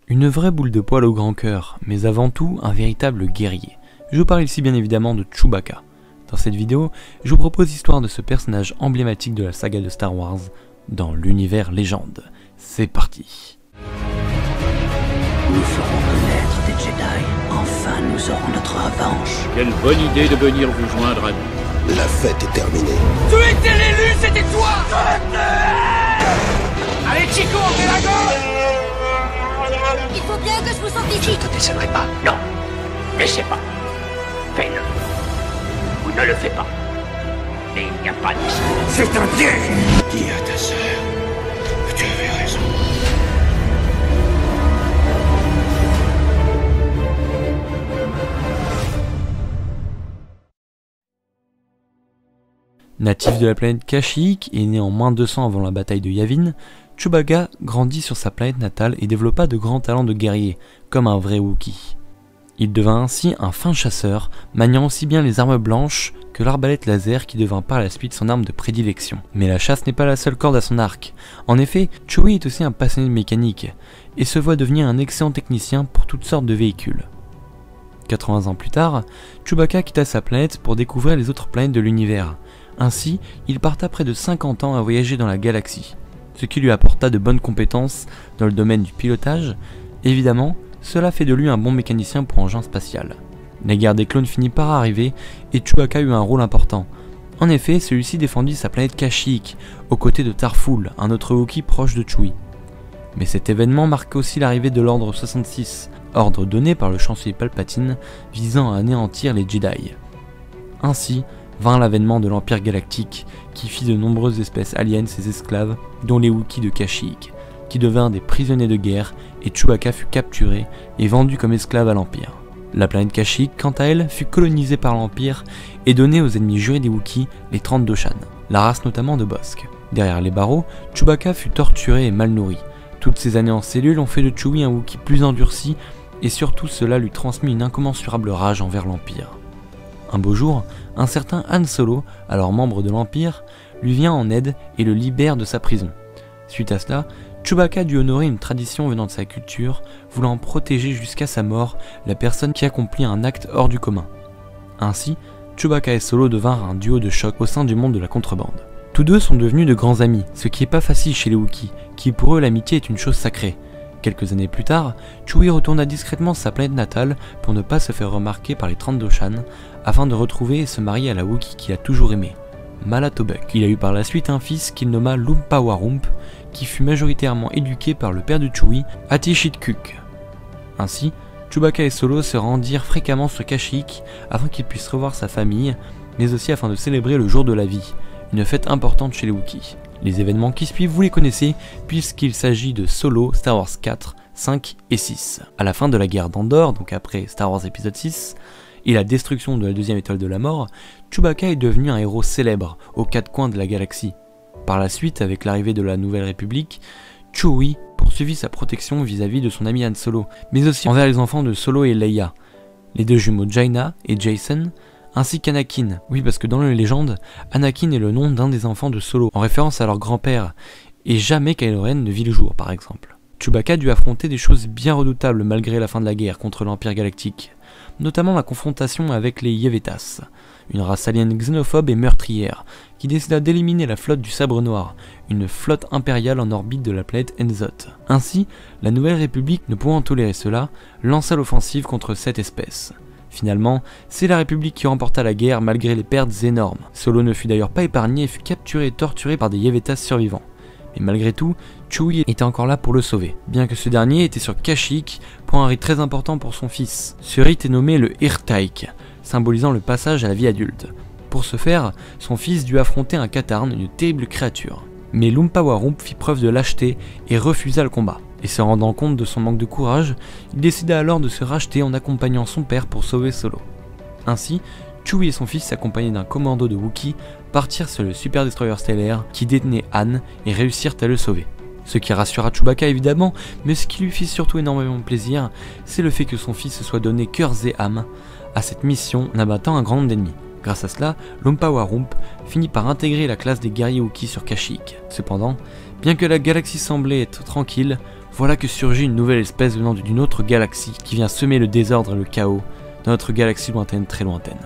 Une vraie boule de poil au grand cœur, mais avant tout un véritable guerrier. Je vous parle ici bien évidemment de Chewbacca. Dans cette vidéo, je vous propose l'histoire de ce personnage emblématique de la saga de Star Wars dans l'univers légende. C'est parti. Nous ferons connaître des Jedi. Enfin, nous aurons notre revanche. Quelle bonne idée de venir vous joindre à nous. La fête est terminée. Tu étais l'élu, c'était toi. Allez Chico, on fait la gauche. Il faut bien que je vous sorte Je d'ici. ne te décèlerai pas. Non. Laissez pas. Fais-le. Ou ne le fais pas. Et il n'y a pas d'issue. C'est un piège. Dis à ta sœur que tu avais raison. Natif de la planète Kashyyyk et né en moins 200 avant la bataille de Yavin, Chewbacca grandit sur sa planète natale et développa de grands talents de guerrier, comme un vrai Wookiee. Il devint ainsi un fin chasseur, maniant aussi bien les armes blanches que l'arbalète laser qui devint par la suite son arme de prédilection. Mais la chasse n'est pas la seule corde à son arc. En effet, Chewie est aussi un passionné de mécanique, et se voit devenir un excellent technicien pour toutes sortes de véhicules. 80 ans plus tard, Chewbacca quitta sa planète pour découvrir les autres planètes de l'univers. Ainsi, il parta près de 50 ans à voyager dans la galaxie, ce qui lui apporta de bonnes compétences dans le domaine du pilotage. Évidemment, cela fait de lui un bon mécanicien pour engin spatial. La guerre des clones finit par arriver et Chewbacca eut un rôle important. En effet, celui-ci défendit sa planète Kashyyyk, aux côtés de Tarful, un autre Wookiee proche de Chewie. Mais cet événement marque aussi l'arrivée de l'Ordre 66, ordre donné par le chancelier Palpatine visant à anéantir les Jedi. Ainsi vint l'avènement de l'Empire Galactique qui fit de nombreuses espèces aliens ses esclaves, dont les Wookiees de Kashyyyk, qui devinrent des prisonniers de guerre et Chewbacca fut capturé et vendu comme esclave à l'Empire. La planète Kashyyyk, quant à elle, fut colonisée par l'Empire et donnée aux ennemis jurés des Wookiees, les 30 Doshan, la race notamment de Bossk. Derrière les barreaux, Chewbacca fut torturé et mal nourri. Toutes ces années en cellule ont fait de Chewie un Wookiee plus endurci et surtout cela lui transmit une incommensurable rage envers l'Empire. Un beau jour, un certain Han Solo, alors membre de l'Empire, lui vient en aide et le libère de sa prison. Suite à cela, Chewbacca dut honorer une tradition venant de sa culture, voulant protéger jusqu'à sa mort la personne qui accomplit un acte hors du commun. Ainsi, Chewbacca et Solo devinrent un duo de choc au sein du monde de la contrebande. Tous deux sont devenus de grands amis, ce qui n'est pas facile chez les Wookiees, qui pour eux l'amitié est une chose sacrée. Quelques années plus tard, Chewie retourna discrètement sa planète natale pour ne pas se faire remarquer par les 30 Doshan, afin de retrouver et se marier à la Wookiee qu'il a toujours aimée, Malla Tobuk. Il a eu par la suite un fils qu'il nomma Lumpa Warump, qui fut majoritairement éduqué par le père de Chewie, Hatishit-Kuk. Ainsi, Chewbacca et Solo se rendirent fréquemment sur Kashyyyk afin qu'il puisse revoir sa famille, mais aussi afin de célébrer le jour de la vie, une fête importante chez les Wookiees. Les événements qui suivent, vous les connaissez, puisqu'il s'agit de Solo, Star Wars 4, 5 et 6. À la fin de la guerre d'Andor, donc après Star Wars épisode 6, et la destruction de la deuxième étoile de la mort, Chewbacca est devenu un héros célèbre aux quatre coins de la galaxie. Par la suite, avec l'arrivée de la Nouvelle République, Chewie poursuivit sa protection vis-à-vis de son ami Han Solo, mais aussi envers les enfants de Solo et Leia, les deux jumeaux Jaina et Jacen, ainsi qu'Anakin. Oui, parce que dans les légendes, Anakin est le nom d'un des enfants de Solo, en référence à leur grand-père, et jamais Kylo Ren ne vit le jour par exemple. Chewbacca dut affronter des choses bien redoutables malgré la fin de la guerre contre l'Empire Galactique, notamment la confrontation avec les Yevetas, une race alien xénophobe et meurtrière, qui décida d'éliminer la flotte du Sabre Noir, une flotte impériale en orbite de la planète Enzot. Ainsi, la Nouvelle République, ne pouvant tolérer cela, lança l'offensive contre cette espèce. Finalement, c'est la République qui remporta la guerre malgré les pertes énormes. Solo ne fut d'ailleurs pas épargné et fut capturé et torturé par des Yevetas survivants. Mais malgré tout, Chewie était encore là pour le sauver, bien que ce dernier était sur Kashyyyk pour un rite très important pour son fils. Ce rite est nommé le Irtaik, symbolisant le passage à la vie adulte. Pour ce faire, son fils dut affronter un Katarn, une terrible créature. Mais Lumpa Warump fit preuve de lâcheté et refusa le combat. Et se rendant compte de son manque de courage, il décida alors de se racheter en accompagnant son père pour sauver Solo. Ainsi, Chewie et son fils, accompagnés d'un commando de Wookiee, partirent sur le super destroyer stellaire qui détenait Han et réussirent à le sauver. Ce qui rassura Chewbacca évidemment, mais ce qui lui fit surtout énormément plaisir, c'est le fait que son fils se soit donné cœurs et âme à cette mission en abattant un grand nombre d'ennemis. Grâce à cela, Lumpa Warump finit par intégrer la classe des guerriers Wookiees sur Kashyyyk. Cependant, bien que la galaxie semblait être tranquille, voilà que surgit une nouvelle espèce venant d'une autre galaxie qui vient semer le désordre et le chaos dans notre galaxie lointaine, très lointaine.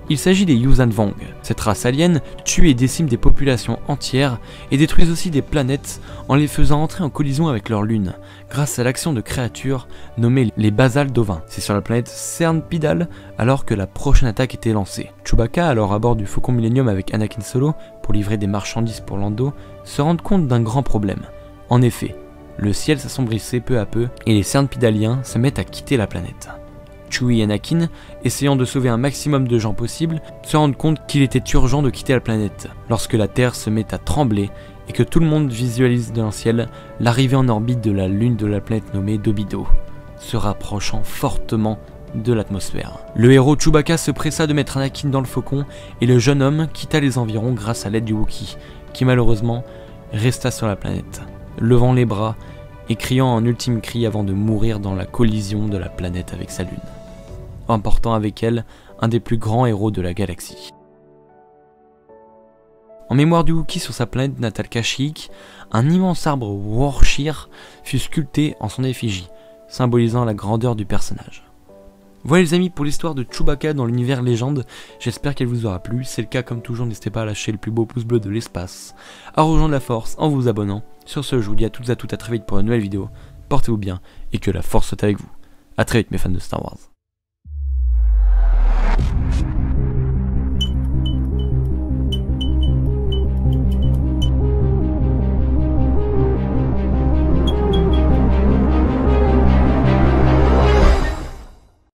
Il s'agit des Yuuzhan Vong. Cette race alien tue et décime des populations entières et détruisent aussi des planètes en les faisant entrer en collision avec leur lune, grâce à l'action de créatures nommées les Basal Dovin. C'est sur la planète Cern Pidal alors que la prochaine attaque était lancée. Chewbacca, alors à bord du Faucon Millenium avec Anakin Solo pour livrer des marchandises pour Lando, se rend compte d'un grand problème. En effet, le ciel s'assombrissait peu à peu et les Cern Pidaliens se mettent à quitter la planète. Chewie et Anakin, essayant de sauver un maximum de gens possible, se rendent compte qu'il était urgent de quitter la planète, lorsque la Terre se met à trembler et que tout le monde visualise dans le ciel l'arrivée en orbite de la lune de la planète nommée Dobido, se rapprochant fortement de l'atmosphère. Le héros Chewbacca se pressa de mettre Anakin dans le faucon et le jeune homme quitta les environs grâce à l'aide du Wookiee, qui malheureusement resta sur la planète, levant les bras et criant un ultime cri avant de mourir dans la collision de la planète avec sa lune, emportant avec elle un des plus grands héros de la galaxie. En mémoire du Wookiee sur sa planète natale Kashyyyk, un immense arbre Worshir fut sculpté en son effigie, symbolisant la grandeur du personnage. Voilà les amis pour l'histoire de Chewbacca dans l'univers légende, j'espère qu'elle vous aura plu, si c'est le cas comme toujours n'hésitez pas à lâcher le plus beau pouce bleu de l'espace, à rejoindre la force en vous abonnant. Sur ce je vous dis à toutes et à toutes à très vite pour une nouvelle vidéo, portez-vous bien et que la force soit avec vous. A très vite mes fans de Star Wars.